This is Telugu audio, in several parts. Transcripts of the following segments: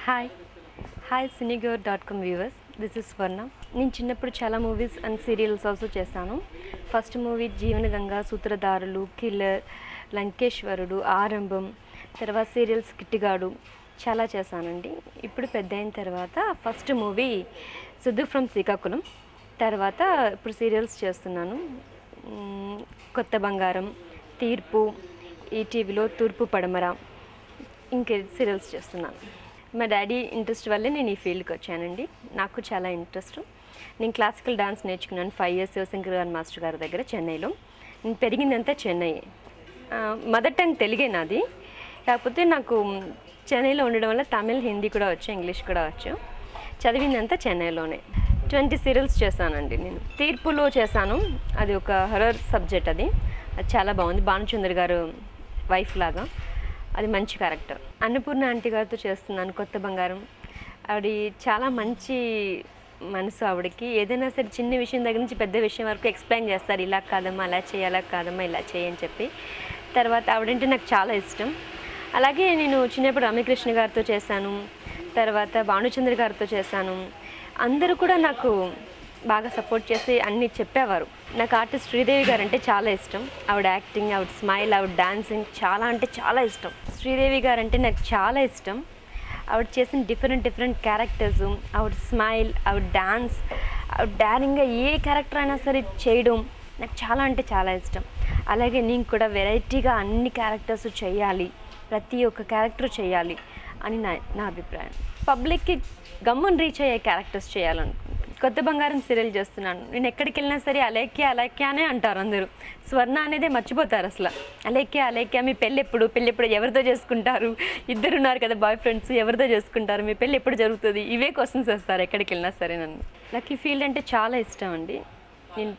Hi cinegore.com viewers, this is Swarna. నేను చిన్నప్పుడు చాలా మూవీస్ అండ్ సీరియల్స్ ఆల్సో చేశాను. ఫస్ట్ మూవీ జీవనగంగా, సూత్రధారులు, కిల్లర్, లంకేశ్వరుడు, ఆరంభం, తర్వాత సీరియల్స్ కిట్టిగాడు చాలా చేశానండి. ఇప్పుడు పెద్ద అయిన తర్వాత first movie Siddhu from Srikakulam, తర్వాత ఇప్పుడు సీరియల్స్ చేస్తున్నాను. కొత్త బంగారం, తీర్పు, ఈటీవీలో తూర్పు పడమర, ఇంకే సీరియల్స్ చేస్తున్నాను. మా డాడీ ఇంట్రెస్ట్ వల్లే నేను ఈ ఫీల్డ్కి వచ్చానండి. నాకు చాలా ఇంట్రెస్ట్. నేను క్లాసికల్ డాన్స్ నేర్చుకున్నాను 5 years శివశంకర్ గారి మాస్టర్ గారి దగ్గర చెన్నైలో. నేను పెరిగిందంతా చెన్నై. మదర్ టంగ్ తెలుగే నాది, కాకపోతే నాకు చెన్నైలో ఉండడం వల్ల తమిళ్, హిందీ కూడా వచ్చు, ఇంగ్లీష్ కూడా వచ్చు. చదివిందంతా చెన్నైలోనే. 20 సీరియల్స్ చేశానండి నేను. తీర్పులో చేశాను, అది ఒక హర్రర్ సబ్జెక్ట్. అది చాలా బాగుంది. భానుచంద్ర గారు వైఫ్ లాగా, అది మంచి క్యారెక్టర్. అన్నపూర్ణ ఆంటీ గారితో చేస్తున్నాను కొత్త బంగారం. ఆవిడ చాలా మంచి మనసు. ఆవిడకి ఏదైనా సరే చిన్న విషయం దగ్గర నుంచి పెద్ద విషయం వరకు ఎక్స్ప్లెయిన్ చేస్తారు. ఇలా కాదమ్మా అలా చేయి, అలా కాదమ్మా ఇలా చేయి అని చెప్పి. తర్వాత ఆవిడంటే నాకు చాలా ఇష్టం. అలాగే నేను చిన్నప్పుడు రమ్యకృష్ణ గారితో చేశాను, తర్వాత భానుచంద్ర గారితో చేశాను. అందరూ కూడా నాకు బాగా సపోర్ట్ చేసి అన్నీ చెప్పేవారు. నాకు ఆర్టిస్ట్ శ్రీదేవి గారు అంటే చాలా ఇష్టం. ఆవిడ యాక్టింగ్, ఆవిడ స్మైల్, ఆవిడ డాన్సింగ్ చాలా అంటే చాలా ఇష్టం. శ్రీదేవి గారు అంటే నాకు చాలా ఇష్టం. ఆవిడ చేసిన డిఫరెంట్ క్యారెక్టర్స్, ఆవిడ స్మైల్, ఆవిడ డాన్స్, ఆవిడ డారింగ్గా ఏ క్యారెక్టర్ అయినా సరే చేయడం నాకు చాలా అంటే చాలా ఇష్టం. అలాగే నేను కూడా వెరైటీగా అన్ని క్యారెక్టర్స్ చేయాలి, ప్రతి ఒక్క క్యారెక్టర్ చేయాలి అని నా అభిప్రాయం. పబ్లిక్కి గమ్మున రీచ్ అయ్యే క్యారెక్టర్స్ చేయాలనుకుంటున్నాను. కొత్త బంగారం సీరియల్ చేస్తున్నాను. నేను ఎక్కడికి వెళ్ళినా సరే అలేఖ్య అనే అంటారు అందరూ. స్వర్ణ అనేదే మర్చిపోతారు అసలు. అలేఖ్య మీ పెళ్ళి ఎప్పుడు ఎవరితో చేసుకుంటారు, ఇద్దరు ఉన్నారు కదా బాయ్ ఫ్రెండ్స్, ఎవరితో చేసుకుంటారు, మీ పెళ్ళి ఎప్పుడు జరుగుతుంది, ఇవే క్వశ్చన్స్ వస్తారు ఎక్కడికి వెళ్ళినా సరే నన్ను. నాకు ఈ ఫీల్డ్ అంటే చాలా ఇష్టం అండి. నేను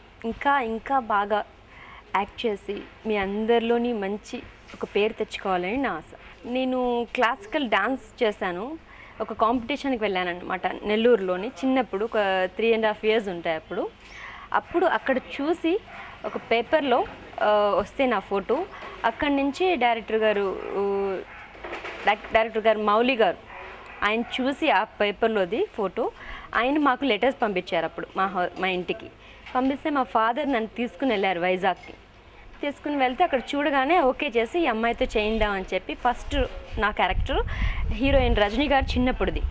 ఇంకా బాగా యాక్ట్ చేసి మీ అందరిలోని మంచి ఒక పేరు తెచ్చుకోవాలని నా ఆశ. నేను క్లాసికల్ డాన్స్ చేశాను. ఒక కాంపిటీషన్కి వెళ్ళానమాట నెల్లూరులోని. చిన్నప్పుడు ఒక 3.5 years ఉంటాయి. అప్పుడు అక్కడ చూసి ఒక పేపర్లో వస్తే నా ఫోటో, అక్కడి నుంచి డైరెక్టర్ గారు మౌలి గారు ఆయన చూసి ఆ పేపర్లోది ఫోటో, ఆయన మాకు లెటర్స్ పంపించారు. అప్పుడు మా ఇంటికి పంపిస్తే మా ఫాదర్ నన్ను తీసుకుని వెళ్ళారు వైజాగ్కి. తీసుకుని వెళ్తే అక్కడ చూడగానే ఓకే చేసి ఈ అమ్మాయితో చేయిందామని చెప్పి ఫస్ట్ నా క్యారెక్టర్ హీరోయిన్ రజనీ గారు చిన్నప్పుడుది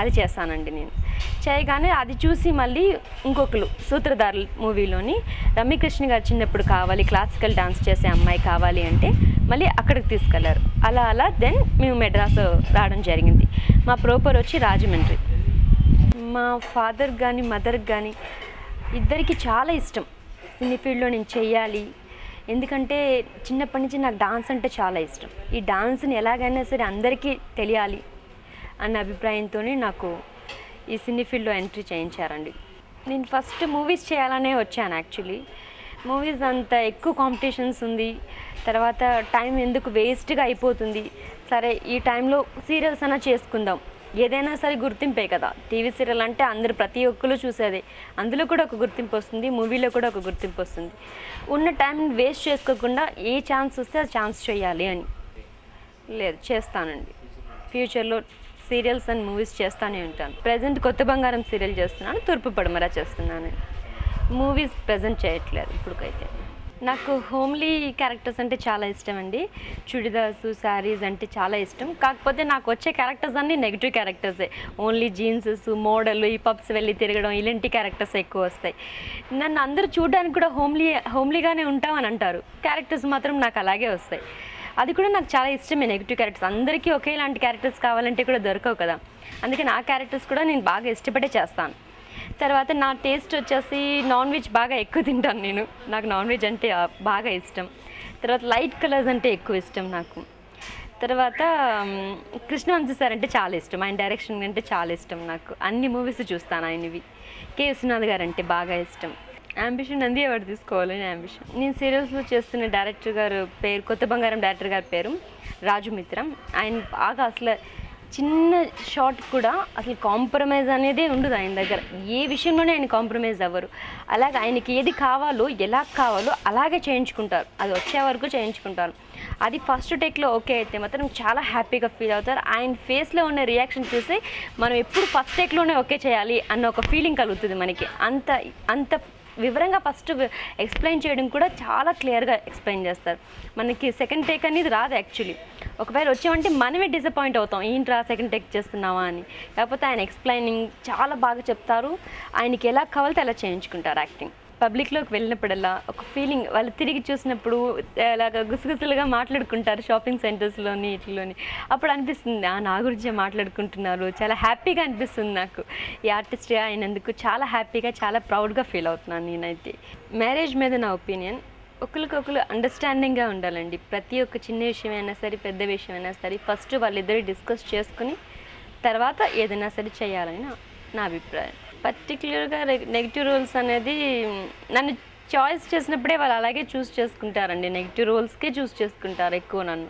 అది చేస్తానండి. నేను చేయగానే అది చూసి మళ్ళీ ఇంకొకరు సూత్రధారులు మూవీలోని రమ్యకృష్ణ గారు చిన్నప్పుడు కావాలి, క్లాసికల్ డాన్స్ చేసే అమ్మాయి కావాలి అంటే మళ్ళీ అక్కడికి తీసుకెళ్లారు. అలా దెన్ మేము మెడ్రాస్ రావడం జరిగింది. మా ప్రోపర్ వచ్చి రాజమండ్రి. మా ఫాదర్ కానీ మదర్కి కానీ ఇద్దరికి చాలా ఇష్టం సినీ ఫీల్డ్లో నేను చెయ్యాలి. ఎందుకంటే చిన్నప్పటి నుంచి నాకు డాన్స్ అంటే చాలా ఇష్టం. ఈ డాన్స్ని ఎలాగైనా సరే అందరికీ తెలియాలి అన్న అభిప్రాయంతోనే నాకు ఈ సినీ ఫీల్డ్లో ఎంట్రీ చేయించారండి. నేను ఫస్ట్ మూవీస్ చేయాలనే వచ్చాను. యాక్చువల్లీ మూవీస్ అంత ఎక్కువ కాంపిటీషన్స్ ఉంది, తర్వాత టైం ఎందుకు వేస్ట్గా అయిపోతుంది, సరే ఈ టైంలో సీరియల్స్ అయినా చేసుకుందాం, ఏదైనా సరే గుర్తింపే కదా. టీవీ సీరియల్ అంటే అందరూ ప్రతి ఒక్కరు చూసేదే, అందులో కూడా ఒక గుర్తింపు వస్తుంది, మూవీలో కూడా ఒక గుర్తింపు వస్తుంది. ఉన్న టైంని వేస్ట్ చేసుకోకుండా ఏ ఛాన్స్ వస్తే అది ఛాన్స్ చేయాలి అని లేదు చేస్తానండి. ఫ్యూచర్లో సీరియల్స్ అండ్ మూవీస్ చేస్తూనే ఉంటాను. ప్రజెంట్ కొత్త బంగారం సీరియల్ చేస్తున్నాను, తూర్పు పడమర చేస్తున్నాను. మూవీస్ ప్రజెంట్ చేయట్లేదు ఇప్పటికైతే. నాకు హోమ్లీ క్యారెక్టర్స్ అంటే చాలా ఇష్టం అండి. చుడిదార్స్, శారీస్ అంటే చాలా ఇష్టం. కాకపోతే నాకు వచ్చే క్యారెక్టర్స్ అన్నీ నెగిటివ్ క్యారెక్టర్సే. ఓన్లీ జీన్సెస్, మోడల్, ఈ పబ్స్ వెళ్ళి తిరగడం, ఇలాంటి క్యారెక్టర్స్ ఎక్కువ వస్తాయి. నన్ను అందరూ చూడడానికి కూడా హోమ్లీగానే ఉంటామని అంటారు, క్యారెక్టర్స్ మాత్రం నాకు అలాగే వస్తాయి. అది కూడా నాకు చాలా ఇష్టమే నెగిటివ్ క్యారెక్టర్స్. అందరికీ ఒకేలాంటి క్యారెక్టర్స్ కావాలంటే కూడా దొరకవు కదా. అందుకే నా క్యారెక్టర్స్ కూడా నేను బాగా ఇష్టపడే చేస్తాను. తర్వాత నా టేస్ట్ వచ్చేసి నాన్ వెజ్ బాగా ఎక్కువ తింటాను నేను. నాకు నాన్ వెజ్ అంటే బాగా ఇష్టం. తర్వాత లైట్ కలర్స్ అంటే ఎక్కువ ఇష్టం నాకు. తర్వాత కృష్ణవంశీ సార్ అంటే చాలా ఇష్టం. ఆయన డైరెక్షన్ అంటే చాలా ఇష్టం నాకు. అన్ని మూవీస్ చూస్తాను ఆయనవి. కె విశ్వనాథ్ గారు అంటే బాగా ఇష్టం. యాంబిషన్ నంది అవార్డు తీసుకోవాలని యాంబిషన్. నేను సీరియల్స్లో చేస్తున్న డైరెక్టర్ గారు పేరు, కొత్త బంగారం డైరెక్టర్ గారి పేరు రాజు మిత్రం. ఆయన బాగా అసలు చిన్న షార్ట్ కూడా అసలు కాంప్రమైజ్ అనేదే ఉండదు ఆయన దగ్గర. ఏ విషయంలోనే ఆయన కాంప్రమైజ్ అవ్వరు. అలాగే ఆయనకి ఏది కావాలో, ఎలా కావాలో అలాగే చేయించుకుంటారు. అది వచ్చే వరకు చేయించుకుంటారు. అది ఫస్ట్ టేక్లో ఓకే అయితే మాత్రం చాలా హ్యాపీగా ఫీల్ అవుతారు. ఆయన ఫేస్లో ఉన్న రియాక్షన్ చూసి మనం ఎప్పుడు ఫస్ట్ టేక్లోనే ఓకే చేయాలి అన్న ఒక ఫీలింగ్ కలుగుతుంది మనకి. అంత వివరంగా ఫస్ట్ ఎక్స్ప్లెయిన్ చేయడం కూడా చాలా క్లియర్గా ఎక్స్ప్లెయిన్ చేస్తారు. మనకి సెకండ్ టేక్ అనేది రాదు యాక్చువల్లీ. ఒకవేళ వచ్చామంటే మనమే డిసప్పాయింట్ అవుతాం, ఏంట్రా సెకండ్ టేక్ చేస్తున్నావా అని. కాకపోతే ఆయన ఎక్స్ప్లెయినింగ్ చాలా బాగా చెప్తారు. ఆయనకి ఎలా కావాలితే అలా చేయించుకుంటారు యాక్టింగ్. పబ్లిక్లోకి వెళ్ళినప్పుడల్లా ఒక ఫీలింగ్, వాళ్ళు తిరిగి చూసినప్పుడు అలాగ గుసగుసలుగా మాట్లాడుకుంటారు షాపింగ్ సెంటర్స్లోని ఇట్లోని. అప్పుడు అనిపిస్తుంది నా గురించే మాట్లాడుకుంటున్నారు, చాలా హ్యాపీగా అనిపిస్తుంది నాకు. ఈ ఆర్టిస్ట్గా అయినందుకు చాలా హ్యాపీగా, చాలా ప్రౌడ్గా ఫీల్ అవుతున్నాను నేనైతే. మ్యారేజ్ మీద నా ఒపీనియన్, ఒకరికొకరు అండర్స్టాండింగ్గా ఉండాలండి. ప్రతి ఒక్క చిన్న విషయమైనా సరే, పెద్ద విషయమైనా సరే ఫస్ట్ వాళ్ళిద్దరు డిస్కస్ చేసుకుని తర్వాత ఏదైనా సరే చేయాలని నా అభిప్రాయం. పర్టిక్యులర్గా నెగిటివ్ రోల్స్ అనేది నన్ను చాయిస్ చేసినప్పుడే వాళ్ళు అలాగే చూస్ చేసుకుంటారండి. నెగిటివ్ రోల్స్కే చూస్ చేసుకుంటారు ఎక్కువ నన్ను.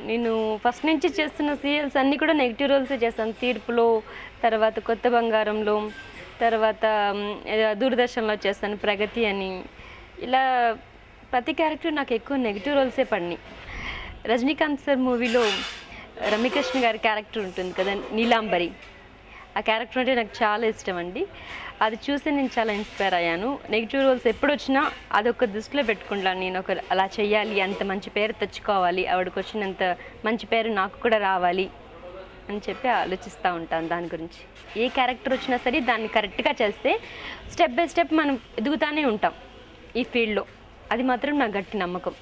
నేను ఫస్ట్ నుంచి చేస్తున్న సీరియల్స్ అన్నీ కూడా నెగిటివ్ రోల్సే చేస్తాను. తీర్పులో, తర్వాత కొత్త బంగారంలో, తర్వాత దూరదర్శన్లో చేస్తాను ప్రగతి అని. ఇలా ప్రతి క్యారెక్టర్ నాకు ఎక్కువ నెగిటివ్ రోల్సే పడినాయి. రజనీకాంత్ సార్ మూవీలో రమ్యకృష్ణ గారి క్యారెక్టర్ ఉంటుంది కదా, నీలాంబరి. ఆ క్యారెక్టర్ అంటే నాకు చాలా ఇష్టం అండి. అది చూసి నేను చాలా ఇన్స్పైర్ అయ్యాను. నెగిటివ్ రోల్స్ ఎప్పుడు వచ్చినా అదొక దృష్టిలో పెట్టుకుంటాను. నేను అలా చెయ్యాలి, అంత మంచి పేరు తెచ్చుకోవాలి, ఆవిడకి వచ్చినంత మంచి పేరు నాకు కూడా రావాలి అని చెప్పి ఆలోచిస్తూ ఉంటాను దాని గురించి. ఏ క్యారెక్టర్ వచ్చినా సరే దాన్ని కరెక్ట్గా చేస్తే స్టెప్ బై స్టెప్ మనం ఎదుగుతూనే ఉంటాం ఈ ఫీల్డ్లో. అది మాత్రం నా గట్టి నమ్మకం.